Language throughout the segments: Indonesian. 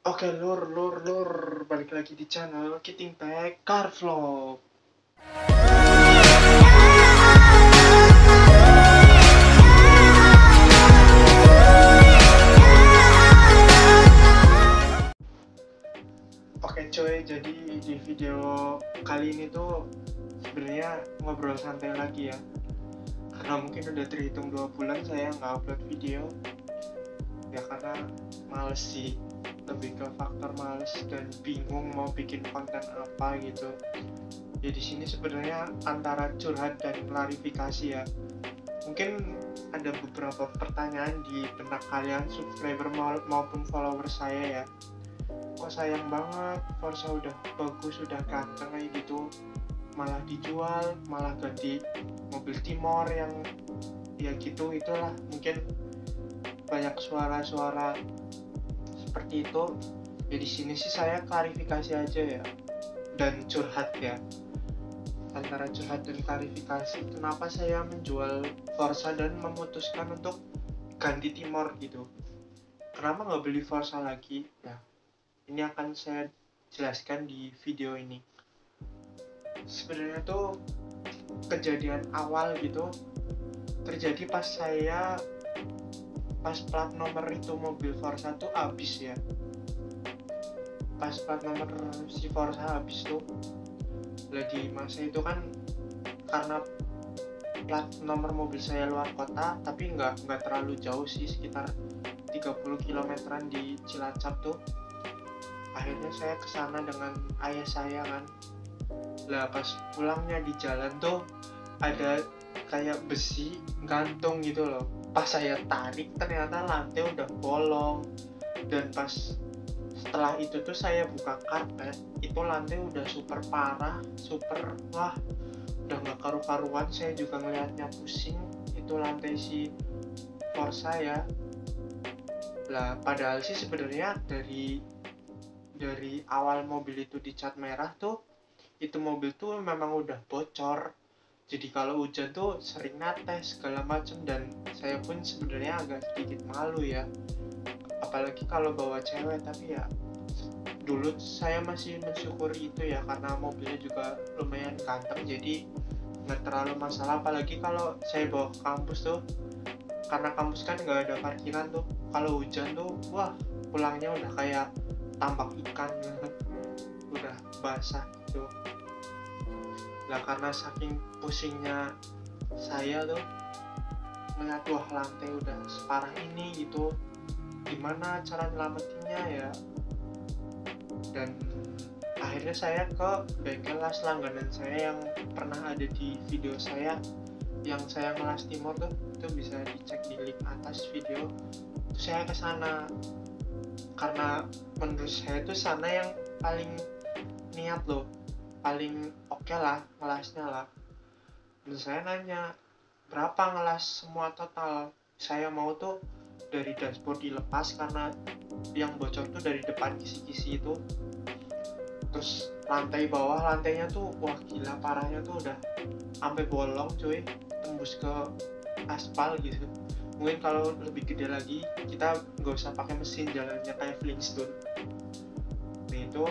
Oke lur, balik lagi di channel Kiting Tech Car Vlog. Oke coy, jadi di video kali ini tuh sebenarnya ngobrol santai lagi ya. Karena mungkin udah terhitung 2 bulan saya nggak upload video. Ya karena males sih, lebih ke faktor males dan bingung mau bikin konten apa gitu. Ya di sini sebenarnya antara curhat dan klarifikasi ya. Mungkin ada beberapa pertanyaan di benak kalian subscriber maupun follower saya ya. Kok sayang banget Forza udah bagus, udah ganteng kayak gitu, malah dijual, malah ganti mobil Timor yang ya gitu, itulah mungkin banyak suara-suara seperti itu. Ya di sini sih saya klarifikasi aja ya, dan curhat ya. Antara curhat dan klarifikasi, kenapa saya menjual Forza dan memutuskan untuk ganti Timor gitu. Kenapa nggak beli Forza lagi? Ya, ini akan saya jelaskan di video ini. Sebenarnya tuh kejadian awal gitu terjadi pas plat nomor itu mobil Forza tuh habis ya. Pas plat nomor si Forza habis tuh, lagi masa itu kan karena plat nomor mobil saya luar kota, tapi nggak terlalu jauh sih, sekitar 30 kilometeran di Cilacap tuh. Akhirnya saya kesana dengan ayah saya kan. Lah pas pulangnya di jalan tuh ada kayak besi gantung gitu loh. Pas saya tarik ternyata lantai udah bolong, dan pas setelah itu tuh saya buka karpet, itu lantai udah super parah, wah udah nggak karu-karuan. Saya juga ngelihatnya pusing, itu lantai si Forza ya. Lah padahal sih sebenarnya dari awal mobil itu dicat merah tuh, itu mobil tuh memang udah bocor. Jadi kalau hujan tuh sering netes segala macem, dan saya pun sebenarnya agak sedikit malu ya, apalagi kalau bawa cewek. Tapi ya dulu saya masih mensyukuri itu ya, karena mobilnya juga lumayan ganteng, jadi nggak terlalu masalah. Apalagi kalau saya bawa ke kampus tuh, karena kampus kan nggak ada parkiran tuh, kalau hujan tuh wah pulangnya udah kayak tambak ikan udah basah gitu. Lah karena saking pusingnya saya tuh ngeliat wah lantai udah separah ini gitu, gimana cara nyelamatinnya ya. Dan akhirnya saya ke bengkel las langganan saya yang pernah ada di video saya, yang saya ngelas Timor tuh, itu bisa dicek di link atas video. Terus saya ke sana karena menurut saya tuh sana yang paling niat loh, paling oke lah ngelasnya lah. Dan saya nanya, berapa ngelas semua total? Saya mau tuh dari dashboard dilepas, karena yang bocor tuh dari depan kisi-kisi itu. Terus lantai bawah, lantainya tuh wah gila parahnya tuh, udah sampai bolong cuy, tembus ke aspal gitu. Mungkin kalau lebih gede lagi kita nggak usah pakai mesin, jalannya kayak Flintstone. Nah itu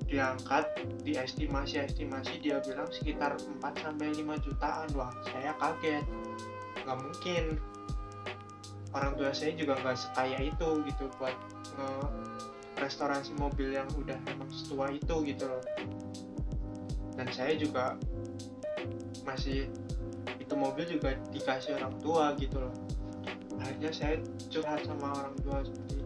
diangkat, diestimasi dia bilang sekitar 4-5 jutaan. Wah saya kaget, nggak mungkin, orang tua saya juga nggak sekaya itu gitu buat restorasi mobil yang udah memang setua itu gitu loh. Dan saya juga masih, itu mobil juga dikasih orang tua gitu loh. Akhirnya saya curhat sama orang tua seperti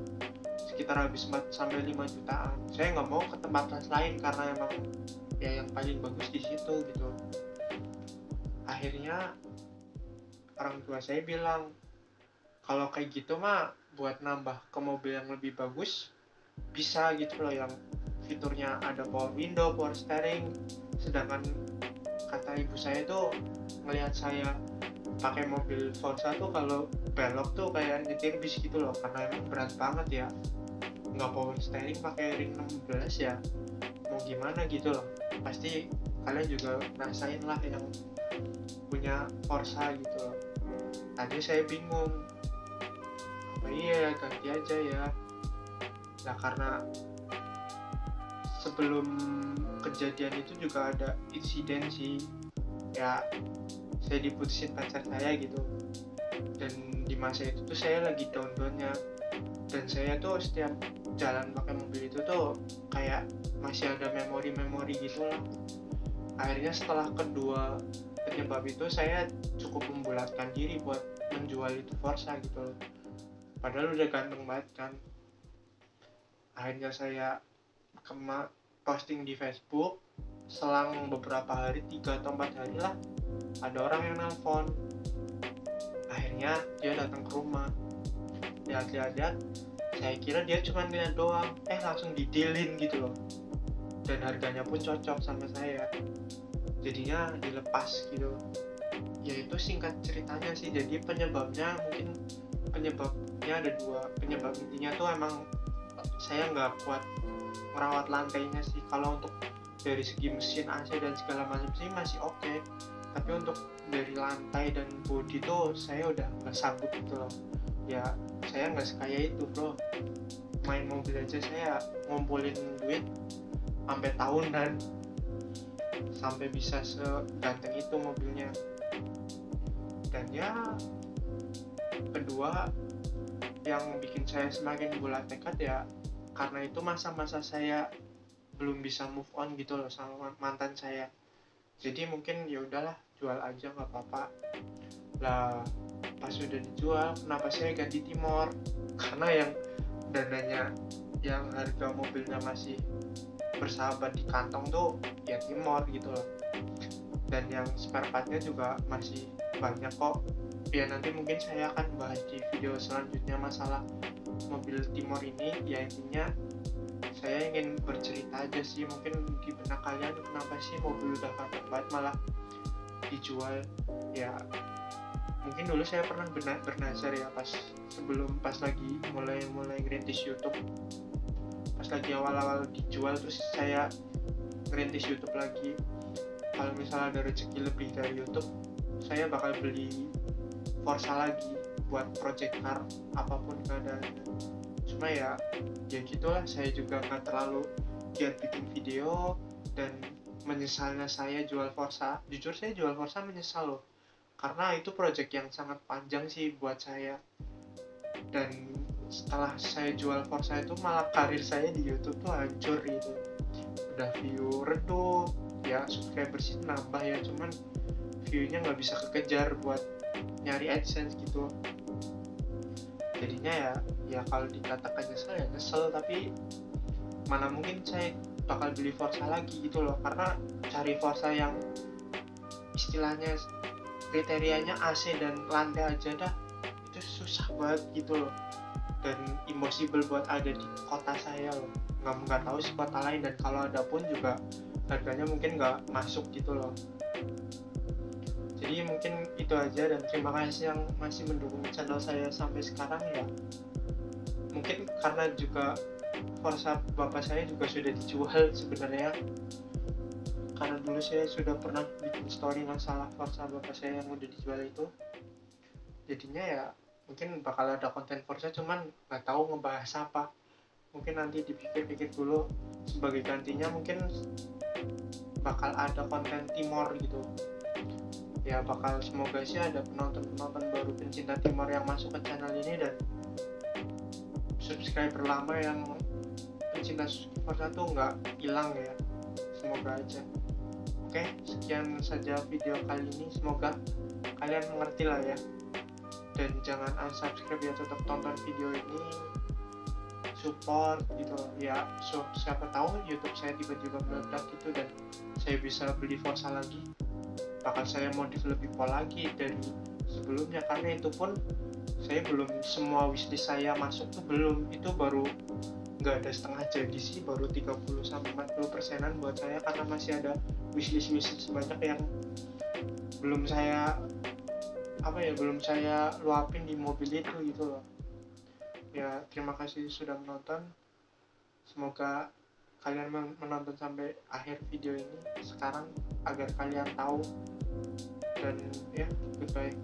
sekitar habis 4-5 jutaan. Saya nggak mau ke tempat lain karena emang ya yang paling bagus di situ gitu. Akhirnya orang tua saya bilang, kalau kayak gitu mah buat nambah ke mobil yang lebih bagus bisa gitu loh, yang fiturnya ada power window, power steering. Sedangkan kata ibu saya tuh ngelihat saya pakai mobil Forza tuh kalau belok tuh kayak nyetir bis gitu loh, karena emang berat banget ya, nggak power steering pakai ring 16 ya, mau gimana gitu loh. Pasti kalian juga rasain lah yang punya Forza gitu loh. Tadi saya bingung, apa iya ganti aja ya. Nah karena sebelum kejadian itu juga ada insiden sih, ya saya diputusin pacar saya gitu. Dan di masa itu tuh saya lagi down-downnya, dan saya tuh setiap jalan pakai mobil itu tuh kayak masih ada memori-memori gitu lah. Akhirnya setelah kedua penyebab itu saya cukup membulatkan diri buat menjual itu Forza gitu loh, padahal udah ganteng banget kan. Akhirnya saya posting di Facebook, selang beberapa hari, 3 atau 4 hari lah, ada orang yang nelpon. Akhirnya dia datang ke rumah, lihat-lihat, saya kira dia cuma lihat doang, langsung didealin gitu loh, dan harganya pun cocok sama saya, jadinya dilepas gitu. Yaitu singkat ceritanya sih, jadi penyebabnya ada dua. Penyebab intinya tuh emang saya nggak kuat merawat lantainya sih. Kalau untuk dari segi mesin AC dan segala macam sih masih oke, tapi untuk dari lantai dan bodi tuh saya udah nggak sanggup gitu loh. Ya saya nggak sekaya itu bro, main mobil aja saya ngumpulin duit sampai tahunan, sampai bisa seganteng itu mobilnya. Dan ya kedua yang bikin saya semakin bulat tekad ya karena itu masa-masa saya belum bisa move on gitu loh sama mantan saya. Jadi mungkin ya udahlah, jual aja nggak apa-apa lah. Pas sudah dijual, kenapa saya ganti Timor? Karena yang dananya, yang harga mobilnya masih bersahabat di kantong tuh ya Timor gitu loh, dan yang spare partnya juga masih banyak kok. Ya nanti mungkin saya akan bahas di video selanjutnya masalah mobil Timor ini. Ya intinya saya ingin bercerita aja sih, mungkin di benak kalian kenapa sih mobil udah ganteng banget malah dijual. Ya mungkin dulu saya pernah bernazar ya, pas lagi mulai ngerintis YouTube, pas lagi awal-awal dijual, terus saya ngerintis YouTube lagi, kalau misalnya ada rezeki lebih dari YouTube saya bakal beli Forza lagi buat project car apapun keadaannya. Cuma ya gitulah, saya juga nggak terlalu giat bikin video, dan menyesalnya saya jual Forza, jujur saya jual Forza menyesal loh, karena itu project yang sangat panjang sih buat saya. Dan setelah saya jual Forza itu malah karir saya di YouTube tuh hancur gitu, udah view redup, ya subscriber sih nambah ya, cuman view-nya nggak bisa kekejar buat nyari AdSense gitu. Jadinya ya kalau dikatakan nyesel ya nyesel, tapi mana mungkin saya bakal beli Forza lagi gitu loh, karena cari Forza yang istilahnya kriterianya AC dan lantai aja dah itu susah banget gitu loh, dan impossible buat ada di kota saya loh. Nggak tahu sih kota lain, dan kalau ada pun juga harganya mungkin nggak masuk gitu loh. Jadi mungkin itu aja, dan terima kasih yang masih mendukung channel saya sampai sekarang ya. Mungkin karena juga Forza bapak saya juga sudah dijual sebenarnya, karena dulu saya sudah pernah bikin story masalah Forza bapak saya yang udah dijual itu. Jadinya ya mungkin bakal ada konten Forza, cuman nggak tahu ngebahas apa. Mungkin nanti dipikir-pikir dulu, sebagai gantinya mungkin bakal ada konten Timor gitu ya. Bakal semoga sih ada penonton baru pencinta Timor yang masuk ke channel ini, dan subscriber lama yang pencinta Forza tuh nggak hilang ya, semoga aja. Oke, sekian saja video kali ini, semoga kalian mengerti lah ya, dan jangan unsubscribe ya, tetap tonton video ini, support gitu ya. Siapa tahu YouTube saya tiba-tiba meledak gitu dan saya bisa beli Forza lagi, bakal saya modif lebih pro lagi dari sebelumnya, karena itu pun saya belum, semua wishlist saya masuk tuh belum, itu baru nggak ada setengah jadi sih, baru 30-40% buat saya, karena masih ada wishlist banyak yang belum saya luapin di mobil itu gitu loh ya. Terima kasih sudah menonton, semoga kalian menonton sampai akhir video ini sekarang agar kalian tahu, dan ya goodbye.